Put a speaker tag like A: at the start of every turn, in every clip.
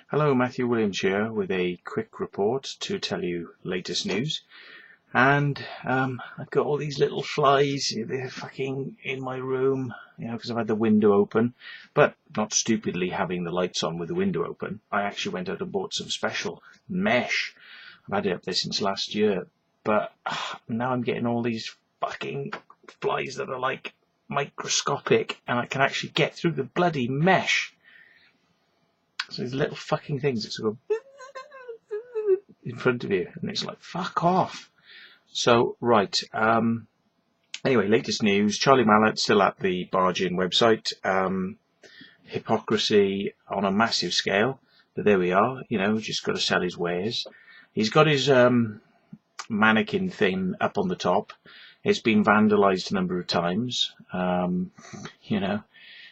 A: Hello, Matthew Wiltshire with a quick report to tell you latest news. And I've got all these little flies, they're fucking in my room, because I've had the window open, but not stupidly having the lights on with the window open. I actually went out and bought some special mesh. I've had it up there since last year, but now I'm getting all these fucking flies that are like microscopic, and I can actually get through the bloody mesh. So these little fucking things that sort of go in front of you, and it's like, fuck off. So, right, anyway, latest news, Charlie Mallard still at the Bargain website, hypocrisy on a massive scale, but there we are, just got to sell his wares. He's got his mannequin thing up on the top. It's been vandalised a number of times,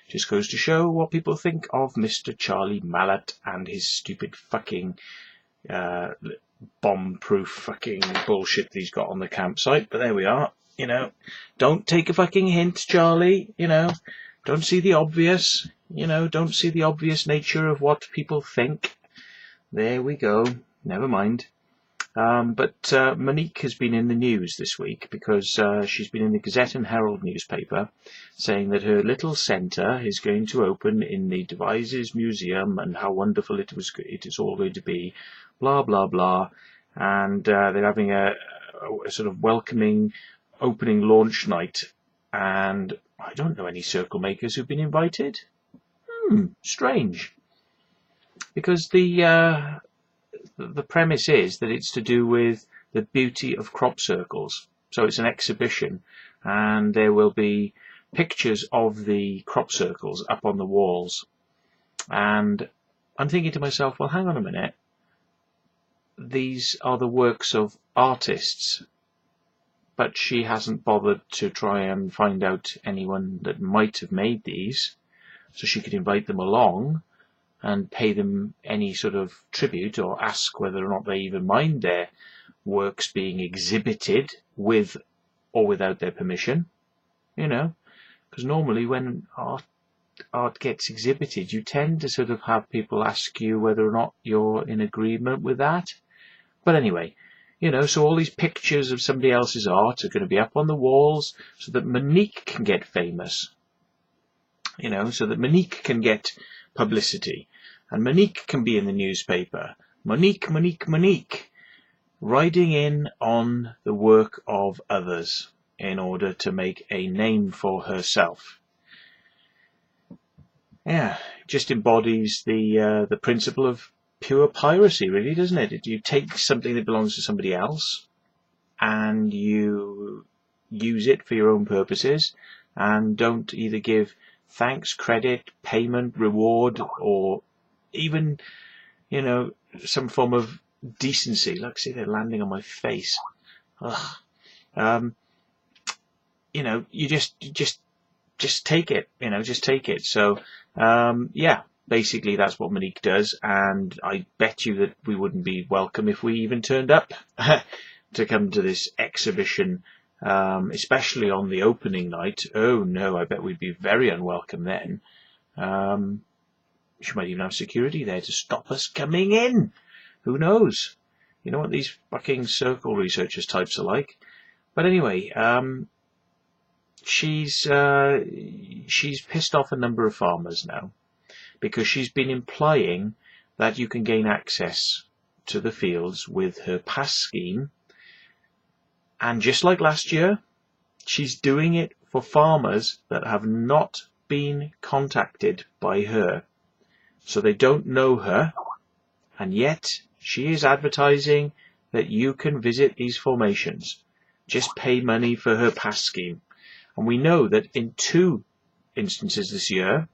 A: just goes to show what people think of Mr. Charlie Mallard and his stupid fucking bomb-proof fucking bullshit that he's got on the campsite. But there we are, Don't take a fucking hint, Charlie, Don't see the obvious, Don't see the obvious nature of what people think. There we go. Never mind. But Monique has been in the news this week because she's been in the Gazette and Herald newspaper saying that her little centre is going to open in the Devizes Museum and how wonderful it is all going to be, blah, blah, blah. And they're having a sort of welcoming opening launch night. And I don't know any circle makers who've been invited. Strange. Because the premise is that it's to do with the beauty of crop circles. So it's an exhibition, and there will be pictures of the crop circles up on the walls. And I'm thinking to myself, well, hang on a minute. These are the works of artists, but she hasn't bothered to try and find out anyone that might have made these, so she could invite them along and pay them any sort of tribute or ask whether or not they even mind their works being exhibited with or without their permission, because normally when art gets exhibited, you tend to sort of have people ask you whether or not you're in agreement with that. But anyway, so all these pictures of somebody else's art are going to be up on the walls so that Monique can get famous, so that Monique can get publicity. And Monique can be in the newspaper. Monique, riding in on the work of others in order to make a name for herself. Yeah, it just embodies the principle of pure piracy, really, doesn't it? You take something that belongs to somebody else and you use it for your own purposes and don't either give thanks, credit, payment, reward, or even, some form of decency. Look, see, they're landing on my face. Ugh. You just take it, just take it. So, basically that's what Monique does. And I bet you that we wouldn't be welcome if we even turned up to come to this exhibition, especially on the opening night. Oh no, I bet we'd be very unwelcome then. She might even have security there to stop us coming in. Who knows? You know what these fucking circle researchers types are like. But anyway, she's pissed off a number of farmers now because she's been implying that you can gain access to the fields with her pass scheme. And just like last year, she's doing it for farmers that have not been contacted by her. So they don't know her, and yet she is advertising that you can visit these formations. Just pay money for her pass scheme. And we know that in 2 instances this year,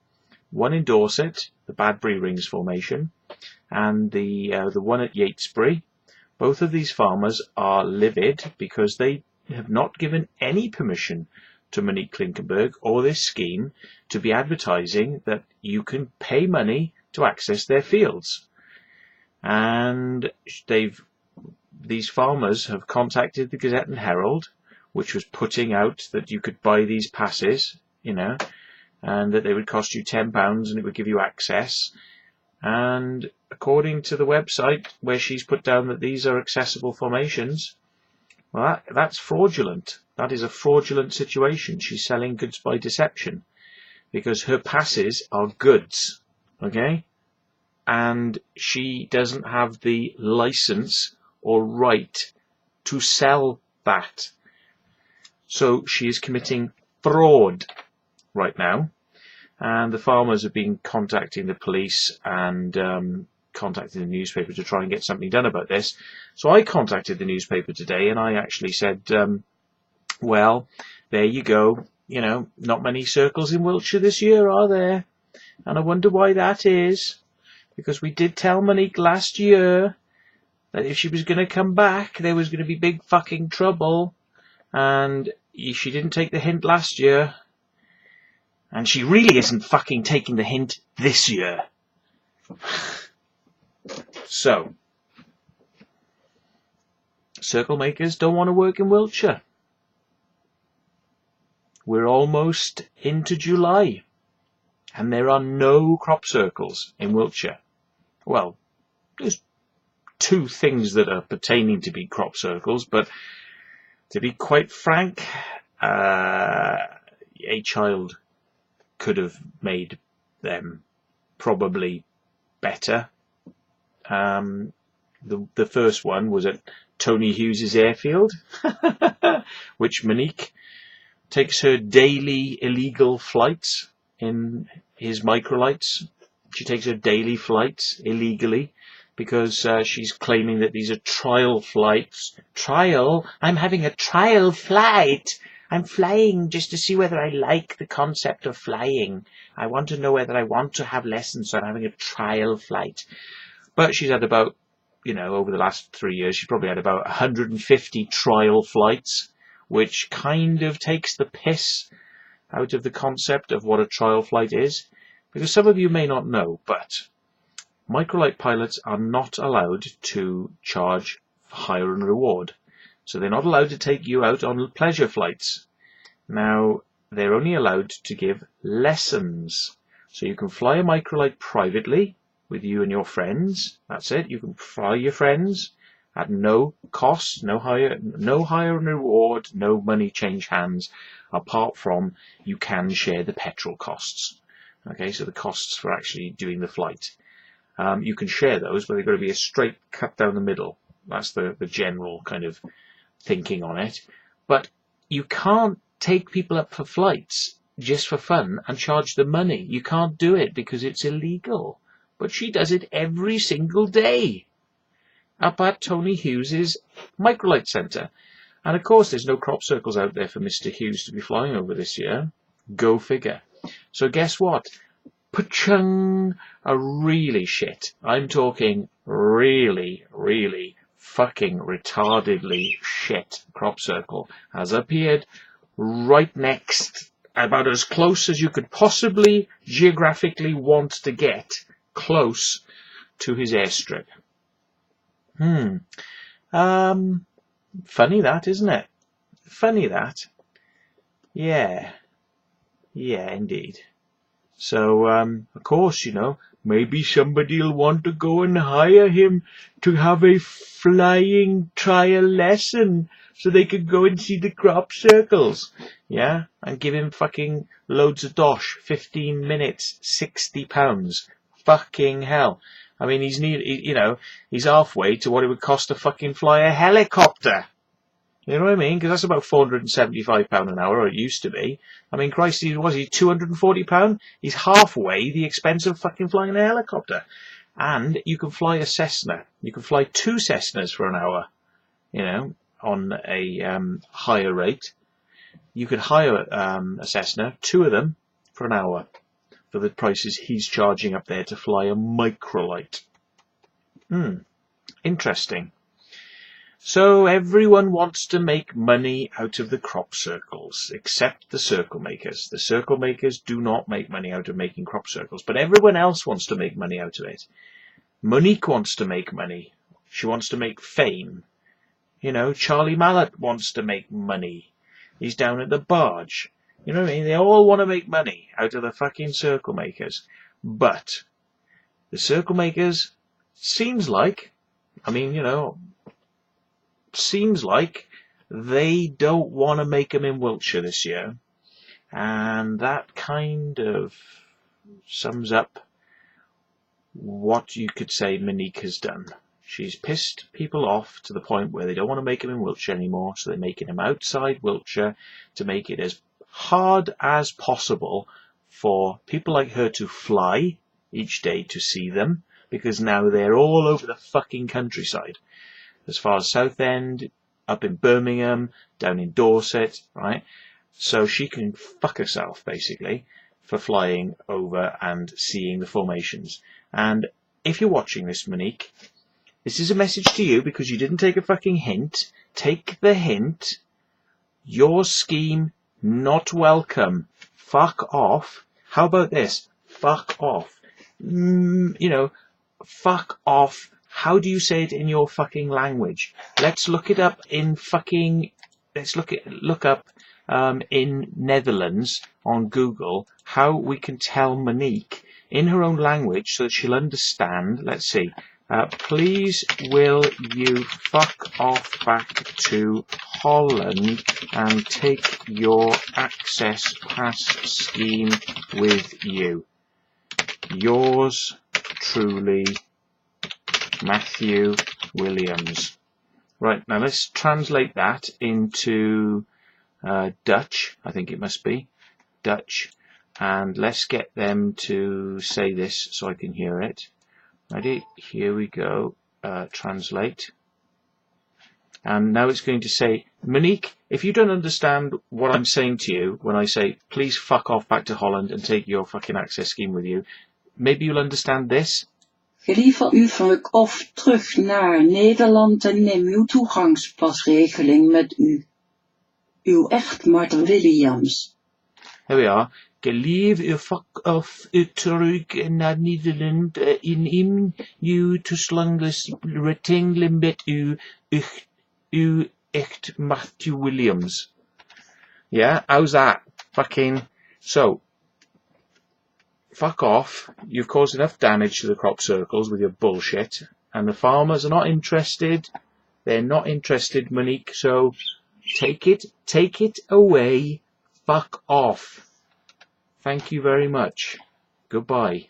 A: one in Dorset, the Badbury Rings formation, and the one at Yatesbury, both of these farmers are livid because they have not given any permission to Monique Klinkenberg or this scheme to be advertising that you can pay money to access their fields. And these farmers have contacted the Gazette and Herald, which was putting out that you could buy these passes, and that they would cost you £10 and it would give you access. And according to the website where she's put down that these are accessible formations, well, that's fraudulent. That is a fraudulent situation. She's selling goods by deception because her passes are goods, okay? And she doesn't have the license or right to sell that. So she is committing fraud right now. And the farmers have been contacting the police and contacting the newspaper to try and get something done about this. So I contacted the newspaper today and I actually said, well, there you go. You know, not many circles in Wiltshire this year, are there? And I wonder why that is. Because we did tell Monique last year that if she was going to come back, there was going to be big fucking trouble. And she didn't take the hint last year. And she really isn't fucking taking the hint this year. So, circle makers don't want to work in Wiltshire. We're almost into July. And there are no crop circles in Wiltshire. Well, there's two things that are pertaining to be crop circles, but to be quite frank, a child could have made them probably better. The first one was at Tony Hughes's airfield, which Monique takes her daily illegal flights in his microlights. She takes her daily flights illegally because she's claiming that these are trial flights. Trial? I'm having a trial flight. I'm flying just to see whether I like the concept of flying. I want to know whether I want to have lessons, so I'm having a trial flight. But she's had about, you know, over the last 3 years, she's probably had about 150 trial flights, which kind of takes the piss out of the concept of what a trial flight is. Because some of you may not know, but microlight pilots are not allowed to charge hire and reward. So they're not allowed to take you out on pleasure flights. Now, they're only allowed to give lessons. So you can fly a microlight privately with you and your friends. That's it. You can fly your friends at no cost, no hire and reward, no money change hands, apart from you can share the petrol costs. Okay, so the costs for actually doing the flight. You can share those, but they've got to be a straight cut down the middle. That's the general kind of thinking on it. But you can't take people up for flights just for fun and charge them money. You can't do it because it's illegal. But she does it every single day up at Tony Hughes's microlight centre. And of course there's no crop circles out there for Mr. Hughes to be flying over this year. Go figure. So guess what? Pachung are really shit. I'm talking really, really fucking retardedly shit crop circle has appeared right next, about as close as you could possibly geographically want to get close to his airstrip. Funny that, isn't it? Funny that. Yeah, indeed. So, of course, you know, maybe somebody'll want to go and hire him to have a flying trial lesson so they could go and see the crop circles. Yeah? And give him fucking loads of dosh. 15 minutes, £60. Fucking hell. I mean, he's halfway to what it would cost to fucking fly a helicopter. You know what I mean? Because that's about £475 an hour, or it used to be. I mean, Christ, was he £240? He's halfway the expense of fucking flying a helicopter. And you can fly a Cessna. You can fly 2 Cessnas for an hour, you know, on a higher rate. You could hire a Cessna, 2 of them, for an hour, for the prices he's charging up there to fly a microlight. Interesting. So everyone wants to make money out of the crop circles, except the circle makers. The circle makers do not make money out of making crop circles, but everyone else wants to make money out of it. Monique wants to make money. She wants to make fame. You know, Charlie Mallard wants to make money. He's down at the barge. You know what I mean? They all want to make money out of the fucking circle makers. But the circle makers, seems like, I mean, you know, seems like they don't want to make them in Wiltshire this year. And that kind of sums up what you could say Monique has done. She's pissed people off to the point where they don't want to make them in Wiltshire anymore, so they're making them outside Wiltshire to make it as hard as possible for people like her to fly each day to see them, because now they're all over the fucking countryside. As far as Southend, up in Birmingham, down in Dorset, right? So she can fuck herself, basically, for flying over and seeing the formations. And if you're watching this, Monique, this is a message to you because you didn't take a fucking hint. Take the hint. Your scheme, not welcome. Fuck off. How about this? Fuck off. You know, fuck off. How do you say it in your fucking language? Let's look it up in fucking... Let's look up in Netherlands on Google how we can tell Monique in her own language so that she'll understand. Let's see. Please will you fuck off back to Holland and take your access pass scheme with you. Yours truly, Matthew Williams. Right, now let's translate that into Dutch. I think it must be Dutch. And let's get them to say this so I can hear it. Ready? Here we go. Translate. And now it's going to say, Monique, if you don't understand what I'm saying to you when I say, please fuck off back to Holland and take your fucking access scheme with you, maybe you'll understand this.
B: Gelieve u fuck off terug naar Nederland en neem uw toegangspasregeling met u. Uw echt Martin Williams.
A: Here we are. Gelieve u fuck off terug naar Nederland en neem uw toegangspasregeling met uw echt Matthew Williams. Yeah, how's that? Fucking... So... Fuck off. You've caused enough damage to the crop circles with your bullshit. And the farmers are not interested. They're not interested, Monique. So take it away. Fuck off. Thank you very much. Goodbye.